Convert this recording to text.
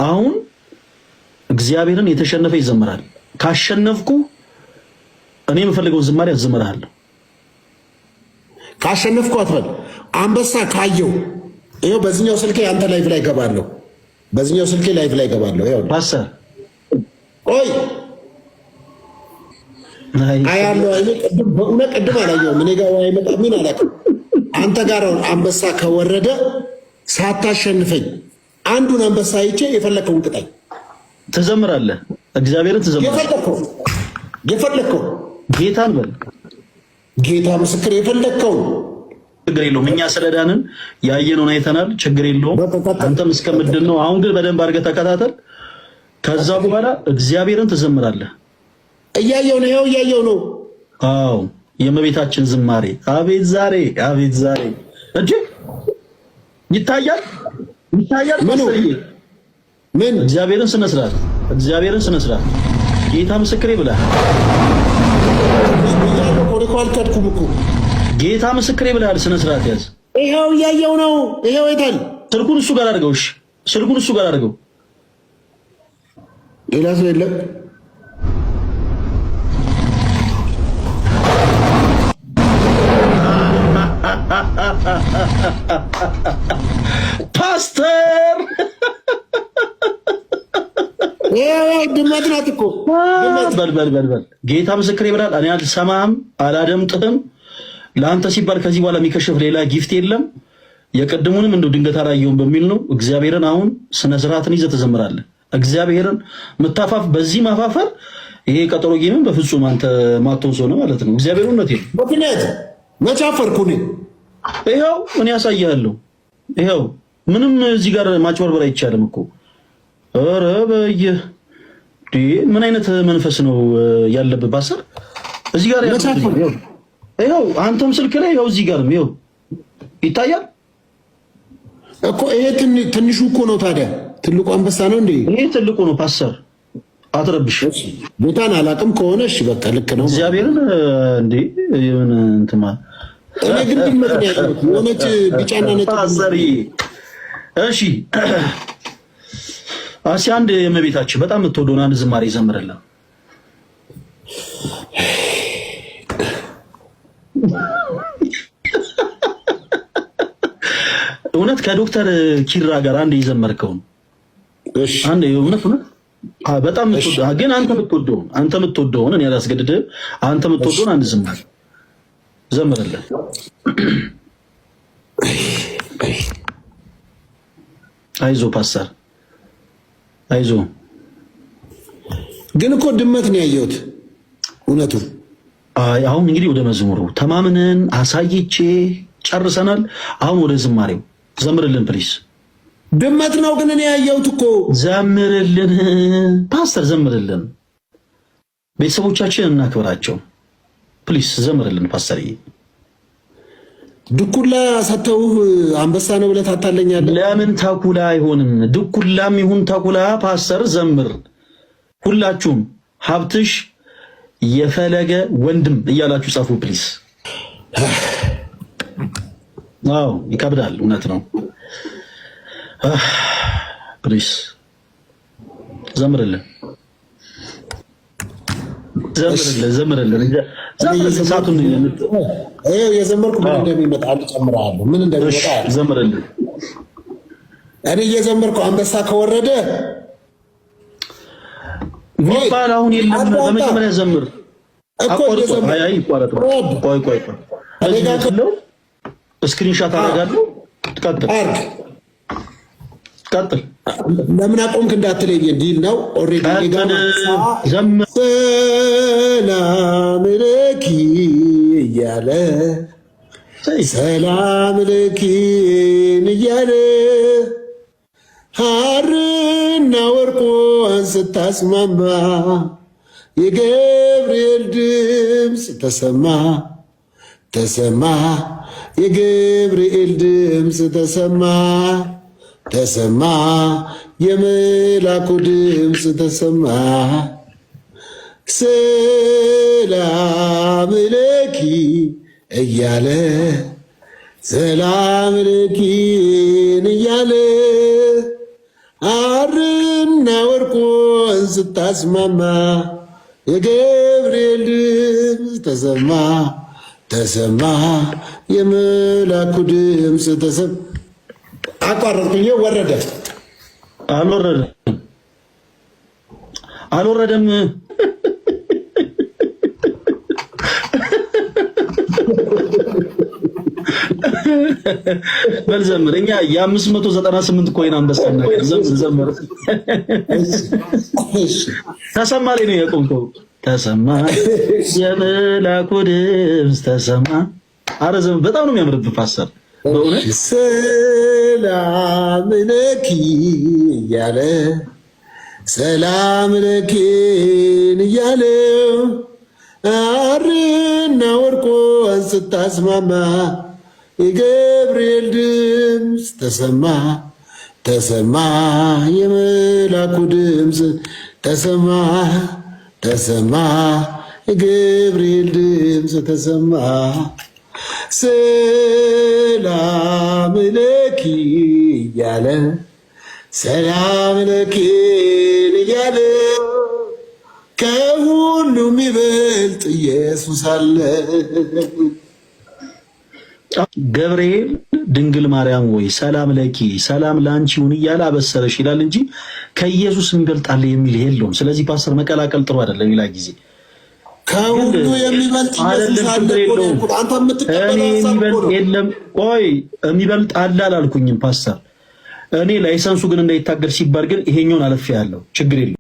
አሁን እግዚአብሔርን የተሸነፈ ይዘምራል። ካሸነፍኩ እኔ የምፈልገውን ዝማሬ አዘምርሃለሁ። ካሸነፍኩ አትበል። አንበሳ ካየው ይኸው በዚህኛው ስልኬ አንተ ላይቭ ላይ ገባለሁ። በዚህኛው ስልኬ ላይቭ ላይ ገባለሁ። ይኸው ፓስተር ቆይ አያለው አይኔ በእውነት ቅድም አላየሁም። እኔ ጋር አይመጣ ምን አላውቅም። አንተ ጋር አንበሳ ከወረደ ሳታሸንፈኝ አንዱን አንበሳ አይቼ የፈለከውን ቅጣኝ። ትዘምራለህ። እግዚአብሔርን ትዘምራለህ። የፈለከው ጌታን በል። ጌታ ምስክር የፈለከው ችግር የለውም። እኛ ስለዳንን ያየነውን አይተናል። ችግር የለውም። አንተም እስከምድን ነው። አሁን ግን በደንብ አድርገህ ተከታተል። ከዛ በኋላ እግዚአብሔርን ትዘምራለህ። እያየው ነው። ይኸው እያየው ነው። አዎ የእመቤታችን ዝማሬ አቤት ዛሬ አቤት ዛሬ እንጂ ይታያል። ምን እግዚአብሔርን ስነ ስርዓት ጌታ ምስክሬ ብለህ ጌታ ምስክሬ ብለሃል። ስነ ስርዓት ያዝ። ይኸው እያየው ነው። ይኸው አይታል። ስልኩን እሱ ጋር አድርገው። እሺ ስልኩን እሱ ጋር አድርገው። ሌላ ሰው የለም። ፓስተር ድመት ናት እኮ በል ጌታ ምስክሬ ብለሃል። እኔ አልሰማህም፣ አላደምጥህም። ለአንተ ሲባል ከዚህ በኋላ የሚከሸፍ ሌላ ጊፍት የለም። የቀድሙንም እንደው ድንገት አላየውም በሚል ነው። እግዚአብሔርን አሁን ስነ ስርዓትን ይዘህ ትዘምራለህ። እግዚአብሔርን ምታፋፍ በዚህ ማፋፈር ይሄ ቀጠሮ ጌምን በፍጹም አንተ ማቶን ሰው ነው ማለት ነው። እግዚአብሔርን ነው ምክንያት መቻፈርኩኝ። ይኸው እኔ ያሳያለሁ። ይኸው ምንም እዚህ ጋር ማጭበርበር አይቻልም እኮ። ኧረ በየ ምን አይነት መንፈስ ነው ያለብህ ፓስተር? እዚህ ጋር ይኸው አንተም ስልክ ላይ ይኸው እዚህ ጋርም ይኸው ይታያል እኮ። ይሄ ትንሹ እኮ ነው ታዲያ። ትልቁ አንበሳ ነው እንዴ? ይሄ ትልቁ ነው ፓስተር። አትረብሽ። ጌታን አላውቅም ከሆነ እሺ በቃ ልክ ነው። እግዚአብሔርን እንዴ የሆነ እንትማ እኔ ግን ድመት ነው ያልኩት። የሆነች ቢጫና ነጭ ፓስተር። እሺ አንድ የእመቤታችን በጣም የምትወደውን አንድ ዝማሬ ይዘምርልን። እውነት ከዶክተር ኪራ ጋር አንድ የዘመርከውን አንድ እውነት በጣም የምትወደው ግን አንተ የምትወደውን እኔ አላስገድድህም። አንተ የምትወደውን አንድ ዝማሬ ዘምርልን። አይዞ ፓስተር አይዞ። ግን እኮ ድመት ነው ያየሁት እውነቱ። አሁን እንግዲህ ወደ መዝሙሩ ተማምነን አሳይቼ ጨርሰናል። አሁን ወደ ዝማሬው ዘምርልን ፕሊስ። ድመት ነው ግን እኔ ያየሁት እኮ። ዘምርልን ፓስተር ዘምርልን። ቤተሰቦቻችን እናክብራቸው ፕሊስ። ዘምርልን ፓስተር። ድኩላ ሰተውህ አንበሳ ነው ብለህ ታታለኛለህ። ለምን ተኩላ አይሆንም? ድኩላም ይሁን ተኩላ ፓስተር ዘምር። ሁላችሁም ሀብትሽ የፈለገ ወንድም እያላችሁ ጻፉ ፕሊስ። አዎ ይከብዳል፣ እውነት ነው። ፕሊስ ዘምርልን። የዘመርኩ ምን እንደሚመጣ አልጨምርሃለሁ። ምን እንደሚመጣ ዘምርልን። እኔ እየዘመርኩ አንበሳ ከወረደ ሚባል አሁን የለም። በመጀመሪያ ዘምር። ቆይ ስክሪንሻት አደርጋለሁ። ቀጥል። ለምን አቆምክ እንዳትለኝ ዲል ነው። ኦሬዲ ሰላም ለኪ እያለ ሰላም ለኪን እያለ ሐርና ወርቆን ስታስማማ የገብርኤል ድምፅ ተሰማ የገብርኤል ድምፅ ተሰማ የመላኩ ድምፅ ተሰማ። ሰላም ለኪ እያለ ሰላም ለኪን እያለ ሐርና ወርቁን ስታስማማ የገብርኤል ድምፅ ተሰማ ተሰማ የመላኩ ድምፅ ተሰማ። አቋረጥኩኝ። ወረደ አልወረደም። በል ዘምር። እኛ የ598 ኮይን አንበሳና ዘምር። ተሰማ ላይ ነው የቆምከው። ተሰማ የመላኩ ድምፅ ተሰማ። አረ ዘምር። በጣም ነው የሚያምርብህ ፓስተር በእውነት። ሰላም ለኪ እያለ ሰላም ለኪን እያለ ሐርና ወርቁን ስታስማማ የገብርኤል ድምፅ ተሰማ ተሰማ የመላኩ ድምፅ ተሰማ ተሰማ የገብርኤል ድምፅ ተሰማ። ሰላም ለኪ እያለ ሰላም ለኪን እያለ ከሁሉም ይበልጥ ኢየሱስ አለ። ገብርኤል ድንግል ማርያም ወይ ሰላም ለኪ ሰላም ላንቺ ይሁን እያለ አበሰረሽ ይላል እንጂ ከኢየሱስ የሚበልጥ አለ የሚል የለውም። ስለዚህ ፓስተር መቀላቀል ጥሩ አይደለም። ሌላ ጊዜ ከሁሉ የሚበልጥ ኢየሱስ አለ። አንተ የምትቀበለው የለም። ቆይ የሚበልጥ አለ አላልኩኝም ፓስተር። እኔ ላይሰንሱ ግን እንዳይታገድ ሲባል ግን ይሄኛውን አለፍ ያለው ችግር የለም።